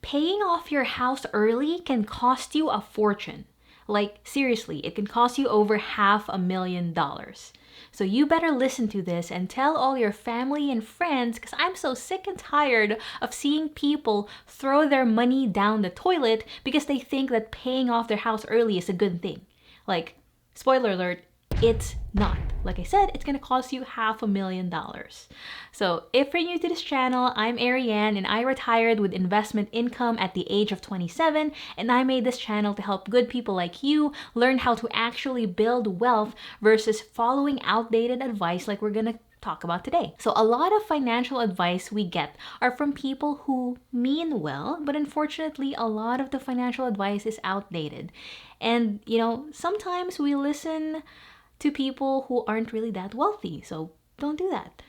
paying off your house early can cost you a fortune. Like, seriously, it can cost you over $500,000. So you better listen to this and tell all your family and friends, because I'm so sick and tired of seeing people throw their money down the toilet because they think that paying off their house early is a good thing. Like, spoiler alert, it's not. Like I said, it's going to cost you $500,000. So if you're new to this channel, I'm Arianne and I retired with investment income at the age of 27, and I made this channel to help good people like you learn how to actually build wealth versus following outdated advice like we're going to talk about today. So a lot of financial advice we get are from people who mean well, but unfortunately a lot of the financial advice is outdated. And sometimes we listen to people who aren't really that wealthy, so don't do that.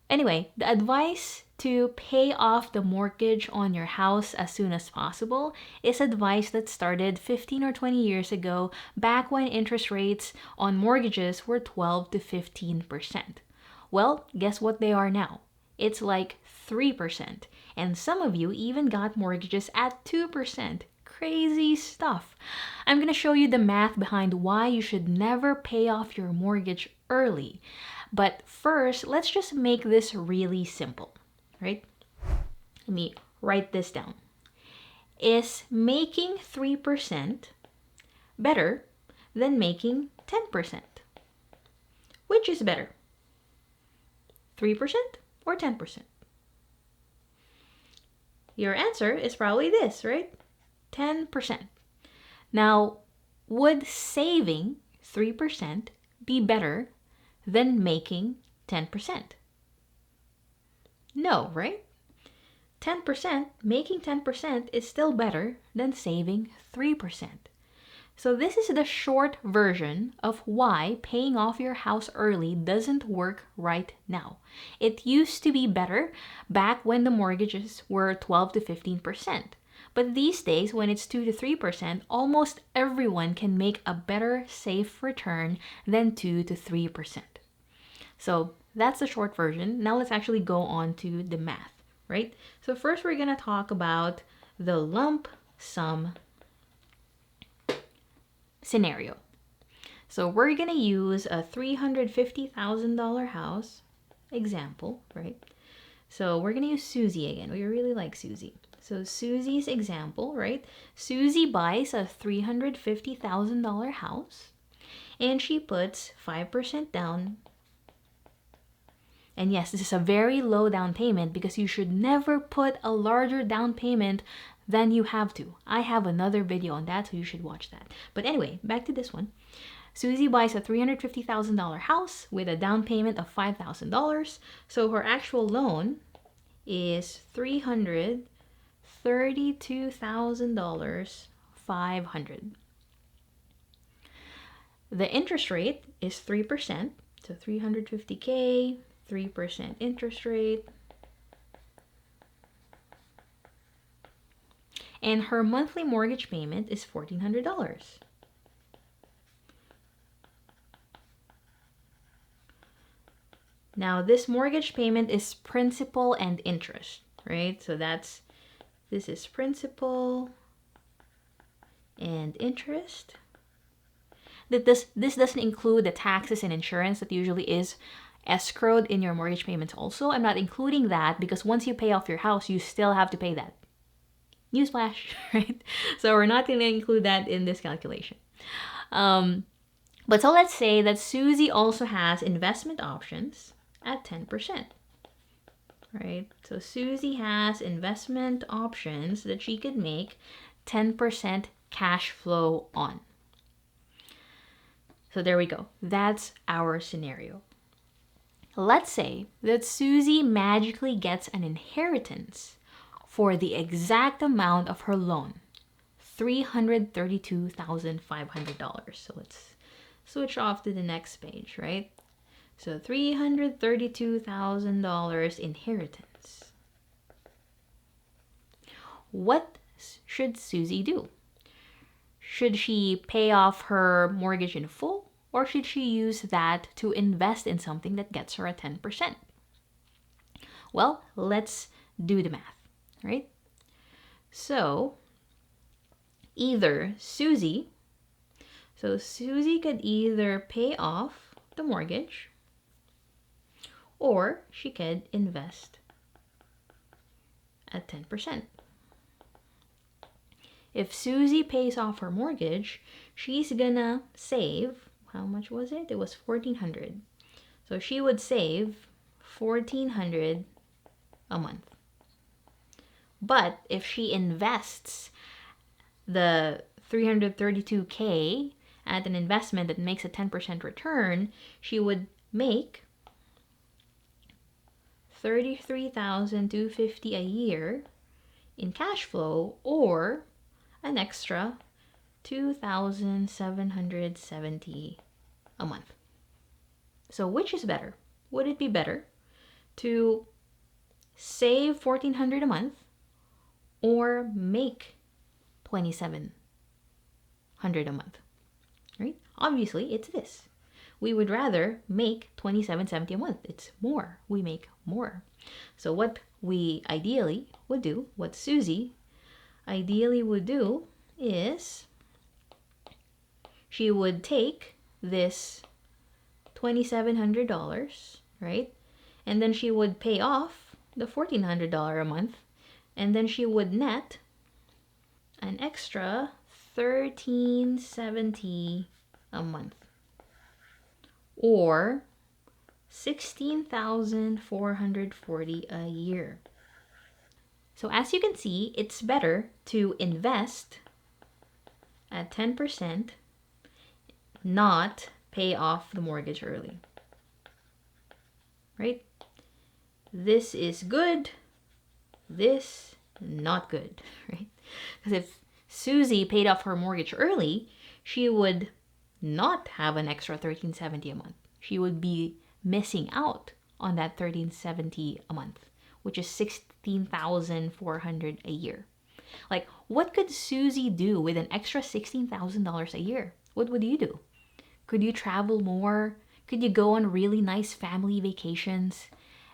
Anyway, the advice to pay off the mortgage on your house as soon as possible is advice that started 15 or 20 years ago, back when interest rates on mortgages were 12 to 15%. Well, guess what they are now? It's like 3%. And some of you even got mortgages at 2%. Crazy stuff. I'm going to show you the math behind why you should never pay off your mortgage early. But first, let's just make this really simple, right? Let me write this down. Is making 3% better than making 10%? Which is better? 3% or 10%? Your answer is probably this, right? 10%. Now, would saving 3% be better than making 10%? No, right? 10%, making 10% is still better than saving 3%. So this is the short version of why paying off your house early doesn't work right now. It used to be better back when the mortgages were 12 to 15%. But these days, when it's 2 to 3%, almost everyone can make a better safe return than 2 to 3%. So that's the short version. Now let's actually go on to the math, right? So first we're going to talk about the lump sum scenario. So we're going to use a $350,000 house example, right? So we're going to use Susie again. We really like Susie. So Susie's example, right? Susie buys a $350,000 house and she puts 5% down. And yes, this is a very low down payment because you should never put a larger down payment than you have to. I have another video on that, so you should watch that. But anyway, back to this one. Susie buys a $350,000 house with a down payment of $5,000. So her actual loan is $332,500. The interest rate is 3%. So $350K, 3% interest rate. And her monthly mortgage payment is $1,400. Now, this mortgage payment is principal and interest, right? So this is principal and interest. This doesn't include the taxes and insurance that usually is escrowed in your mortgage payments also. I'm not including that because once you pay off your house, you still have to pay that. Newsflash, right? So we're not going to include that in this calculation. But so let's say that Susie also has investment options at 10%, right? So Susie has investment options that she could make 10% cash flow on. So there we go. That's our scenario. Let's say that Susie magically gets an inheritance for the exact amount of her loan, $332,500. So let's switch off to the next page, right? So $332,000 inheritance. What should Susie do? Should she pay off her mortgage in full, or should she use that to invest in something that gets her a 10%? Well, let's do the math, right? So either Susie could either pay off the mortgage or she could invest at 10%. If Susie pays off her mortgage, she's gonna save, how much was it? It was $1,400. So she would save $1,400 a month. But if she invests the $332K at an investment that makes a 10% return, she would make $33,250 a year in cash flow, or an extra $2,770 a month. So which is better? Would it be better to save $1,400 a month or make $2,700 a month? Right? Obviously, it's this. We would rather make $2,770 a month. It's more. We make more. So what we ideally would do, what Susie ideally would do, is she would take this $2,700, right? And then she would pay off the $1,400 a month, and then she would net an extra $1,370 a month, or $16,440 a year. So as you can see, it's better to invest at 10%, not pay off the mortgage early. Right? This is good. This not good, right? Because if Susie paid off her mortgage early, she would not have an extra $1,370 a month. She would be missing out on that $1,370 a month, which is $16,400 a year. Like, what could Susie do with an extra $16,000 a year? What would you do? Could you travel more? Could you go on really nice family vacations?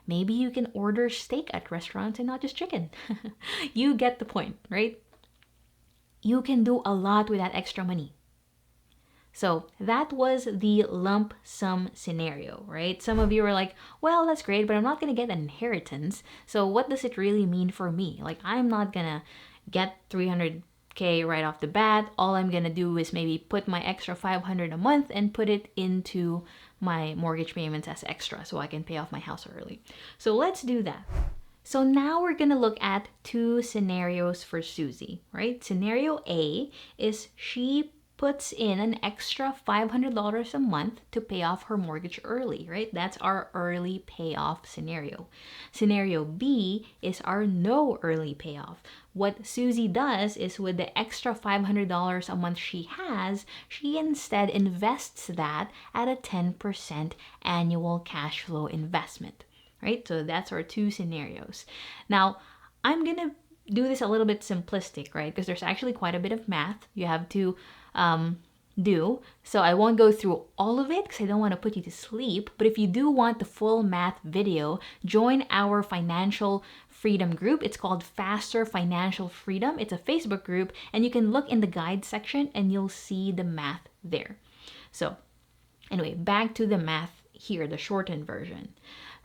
Maybe you can order steak at restaurants and not just chicken. You get the point, right? You can do a lot with that extra money. So that was the lump sum scenario, right? Some of you are like, well, that's great, but I'm not going to get an inheritance. So what does it really mean for me? Like, I'm not going to get $300K right off the bat. All I'm going to do is maybe put my extra $500 a month and put it into my mortgage payments as extra so I can pay off my house early. So let's do that. So now we're going to look at two scenarios for Susie, right? Scenario A is she puts in an extra $500 a month to pay off her mortgage early, right? That's our early payoff scenario. Scenario B is our no early payoff. What Susie does is, with the extra $500 a month she has, she instead invests that at a 10% annual cash flow investment, right? So that's our two scenarios. Now, I'm going to do this a little bit simplistic, right? Because there's actually quite a bit of math you have to do. So I won't go through all of it because I don't want to put you to sleep. But if you do want the full math video, join our financial freedom group. It's called Faster Financial Freedom. It's a Facebook group, and you can look in the guide section and you'll see the math there. So anyway, back to the math here, the shortened version.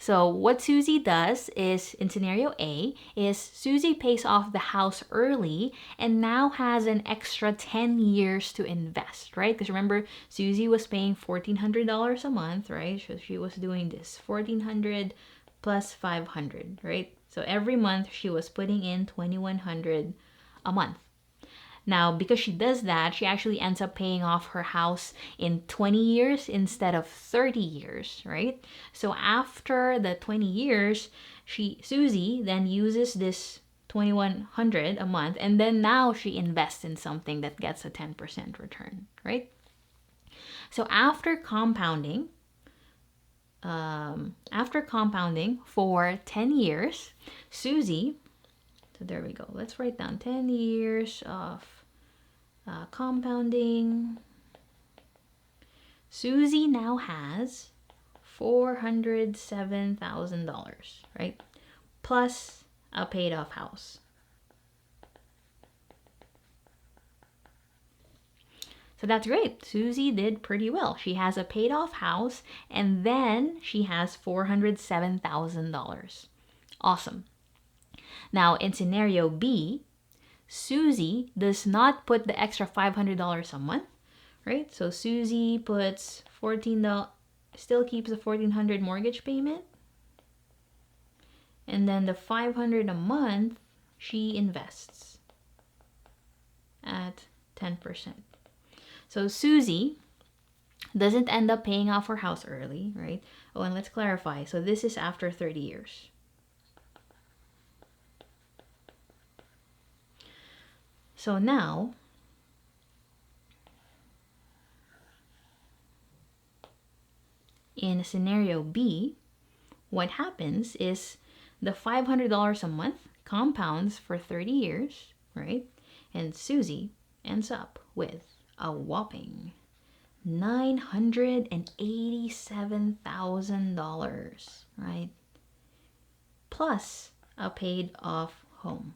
So what Susie does is, in scenario A, is Susie pays off the house early and now has an extra 10 years to invest, right? Because remember, Susie was paying $1,400 a month, right? So she was doing this $1,400 plus $500, right? So every month she was putting in $2,100 a month. Now, because she does that, she actually ends up paying off her house in 20 years instead of 30 years, right? So after the 20 years, Susie then uses this $2,100 a month, and then now she invests in something that gets a 10% return, right? So after compounding for 10 years, Susie, so there we go. Let's write down 10 years of compounding. Susie now has $407,000, right? Plus a paid off house. So that's great. Susie did pretty well. She has a paid off house and then she has $407,000. Awesome. Now in scenario B, Susie does not put the extra $500 a month, right? So Susie puts $14, still keeps the $1,400 mortgage payment. And then the $500 a month, she invests at 10%. So Susie doesn't end up paying off her house early, right? Oh, and let's clarify. So this is after 30 years. So now, in scenario B, what happens is the $500 a month compounds for 30 years, right? And Susie ends up with a whopping $987,000, right? Plus a paid off home.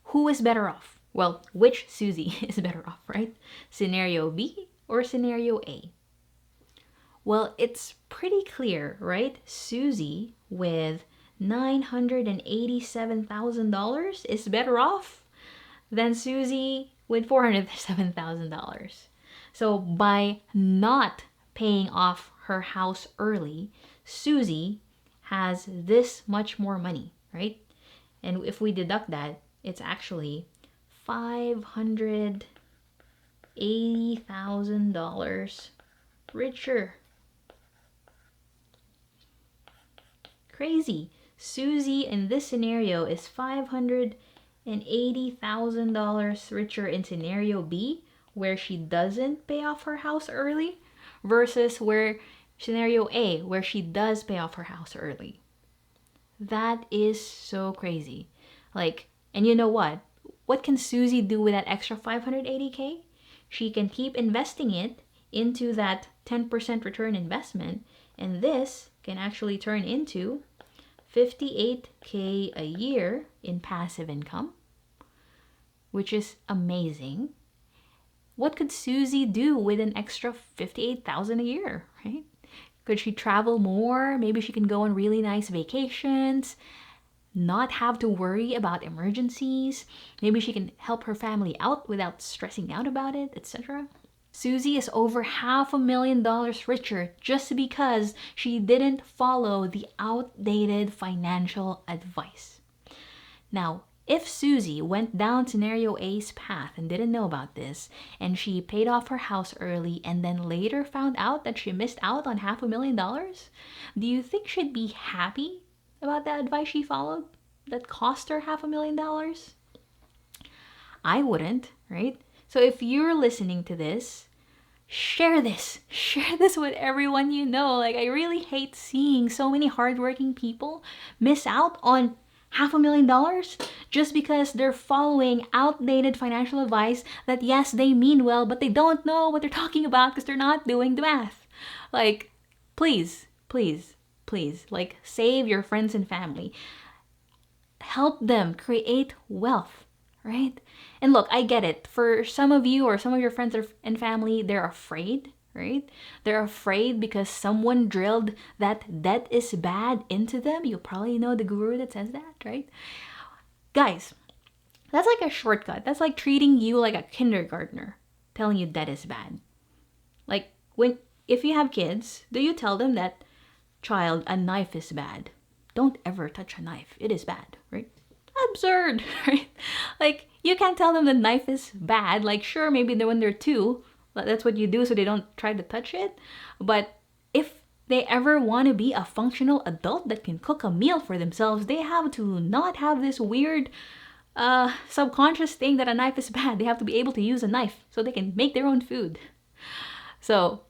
Who is better off? Well, which Susie is better off, right? Scenario B or scenario A? Well, it's pretty clear, right? Susie with $987,000 is better off than Susie with $407,000. So by not paying off her house early, Susie has this much more money, right? And if we deduct that, it's actually $580,000 richer. Crazy. Susie in this scenario is $580,000 richer in scenario B, where she doesn't pay off her house early, versus where scenario A, where she does pay off her house early. That is so crazy. Like, and you know what? What can Susie do with that extra $580K? She can keep investing it into that 10% return investment, and this can actually turn into $58K a year in passive income, which is amazing. What could Susie do with an extra $58,000 a year, right? Could she travel more? Maybe she can go on really nice vacations, not have to worry about emergencies. Maybe she can help her family out without stressing out about it, etc. Susie is over $500,000 richer just because she didn't follow the outdated financial advice. Now, if Susie went down scenario A's path and didn't know about this, and she paid off her house early and then later found out that she missed out on $500,000, do you think she'd be happy about the advice she followed that cost her $500,000? I wouldn't, right? So if you're listening to this, share this with everyone you know. Like, I really hate seeing so many hardworking people miss out on $500,000 just because they're following outdated financial advice that, yes, they mean well, but they don't know what they're talking about because they're not doing the math. Like, please, like, save your friends and family. Help them create wealth, right? And look, I get it. For some of you or some of your friends and family, they're afraid, right? They're afraid because someone drilled that debt is bad into them. You probably know the guru that says that, right? Guys, that's like a shortcut. That's like treating you like a kindergartner, telling you debt is bad. Like, if you have kids, do you tell them that, child, a knife is bad? Don't ever touch a knife. It is bad, right? Absurd, right? Like, you can't tell them the knife is bad. Like, sure, maybe when they're 2, that's what you do so they don't try to touch it. But if they ever want to be a functional adult that can cook a meal for themselves, they have to not have this weird subconscious thing that a knife is bad. They have to be able to use a knife so they can make their own food. So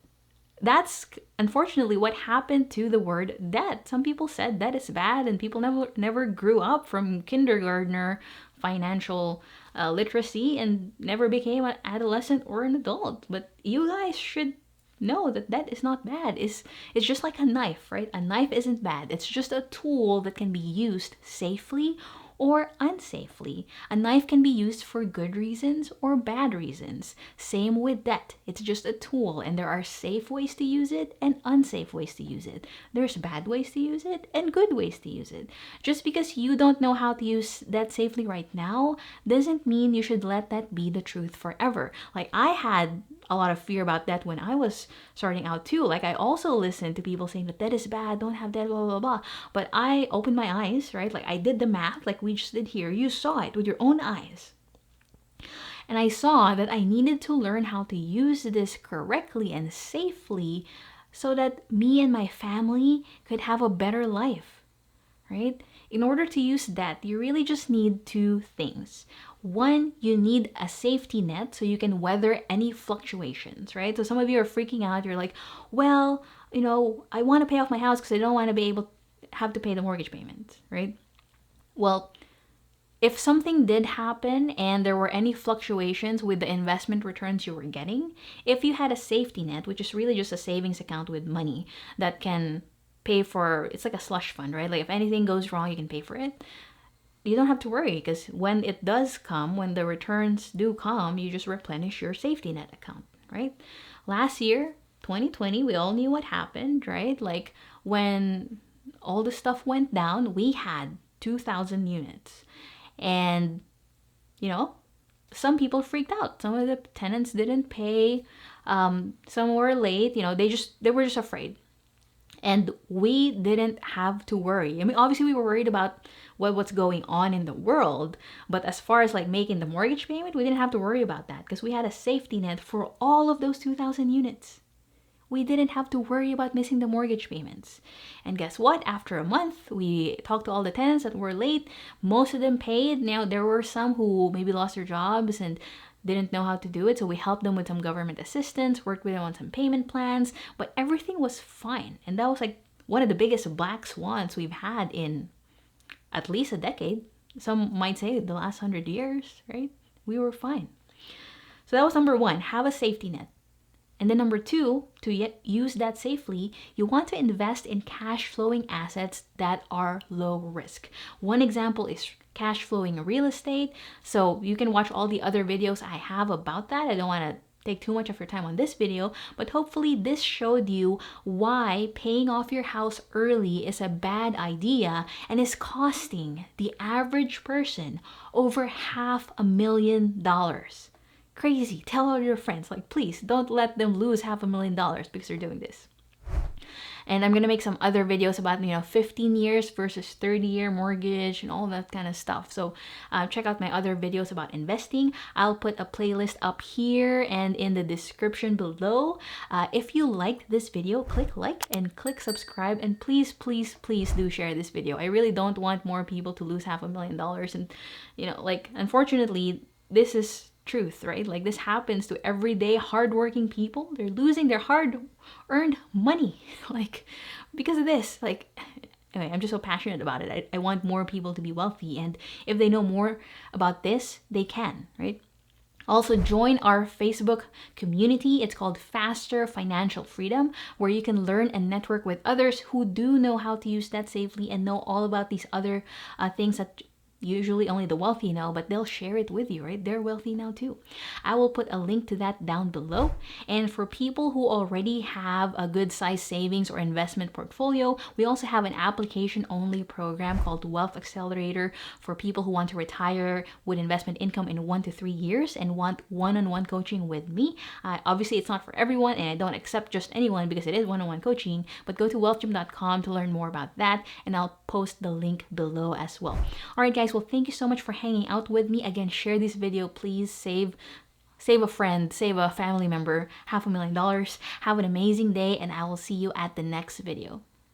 that's unfortunately what happened to the word debt. Some people said debt is bad, and people never grew up from kindergartner financial literacy and never became an adolescent or an adult. But you guys should know that debt is not bad. It's just like a knife, right? A knife isn't bad. It's just a tool that can be used safely or unsafely. A knife can be used for good reasons or bad reasons. Same with debt. It's just a tool, and there are safe ways to use it and unsafe ways to use it. There's bad ways to use it and good ways to use it. Just because you don't know how to use debt safely right now doesn't mean you should let that be the truth forever. Like, I had a lot of fear about that when I was starting out too. Like, I also listened to people saying that is bad, don't have debt, blah, blah, blah. But I opened my eyes, right? Like, I did the math, like we just did here. You saw it with your own eyes. And I saw that I needed to learn how to use this correctly and safely so that me and my family could have a better life, right? In order to use debt, you really just need two things. One, you need a safety net so you can weather any fluctuations, right? So some of you are freaking out. You're like, well, I want to pay off my house because I don't want to be able to have to pay the mortgage payment, right? Well, if something did happen and there were any fluctuations with the investment returns you were getting, if you had a safety net, which is really just a savings account with money that can pay for, it's like a slush fund, right? Like if anything goes wrong, you can pay for it. You don't have to worry because when it does come, when the returns do come, you just replenish your safety net account, right? Last year, 2020, we all knew what happened, right? Like when all the stuff went down, we had 2,000 units. And, some people freaked out. Some of the tenants didn't pay. Some were late. They were just afraid. And we didn't have to worry. I mean, obviously we were worried about what's going on in the world, but as far as like making the mortgage payment, we didn't have to worry about that because we had a safety net for all of those 2,000 units. We didn't have to worry about missing the mortgage payments. And guess what? After a month, we talked to all the tenants that were late. Most of them paid. Now, there were some who maybe lost their jobs and didn't know how to do it, so we helped them with some government assistance, worked with them on some payment plans, but everything was fine. And that was like one of the biggest black swans we've had in at least a decade. Some might say the last 100 years, right? We were fine. So that was number one, have a safety net. And then number two, to use that safely, you want to invest in cash flowing assets that are low risk. One example is cash flowing real estate. So you can watch all the other videos I have about that. I don't want to take too much of your time on this video, but hopefully this showed you why paying off your house early is a bad idea and is costing the average person over $500,000. Crazy. Tell all your friends, like, please don't let them lose $500,000 because they're doing this. And I'm going to make some other videos about, 15 years versus 30-year mortgage and all that kind of stuff. So check out my other videos about investing. I'll put a playlist up here and in the description below. If you liked this video, click like and click subscribe. And please, please, please do share this video. I really don't want more people to lose $500,000. And, unfortunately, this is truth, right? Like this happens to everyday hardworking people. They're losing their hard-earned money, like because of this. Like, anyway, I'm just so passionate about it. I want more people to be wealthy, and if they know more about this, they can, right? Also, join our Facebook community. It's called Faster Financial Freedom, where you can learn and network with others who do know how to use that safely and know all about these other things that usually only the wealthy know, but they'll share it with you, right? They're wealthy now too. I will put a link to that down below. And for people who already have a good size savings or investment portfolio, we also have an application only program called Wealth Accelerator for people who want to retire with investment income in 1 to 3 years and want one-on-one coaching with me. Obviously, it's not for everyone, and I don't accept just anyone because it is one-on-one coaching, but go to wealthgym.com to learn more about that, and I'll post the link below as well. All right, guys. Well, thank you so much for hanging out with me. Again, share this video, please. Save a friend, save a family member $500,000. Have an amazing day, and I will see you at the next video.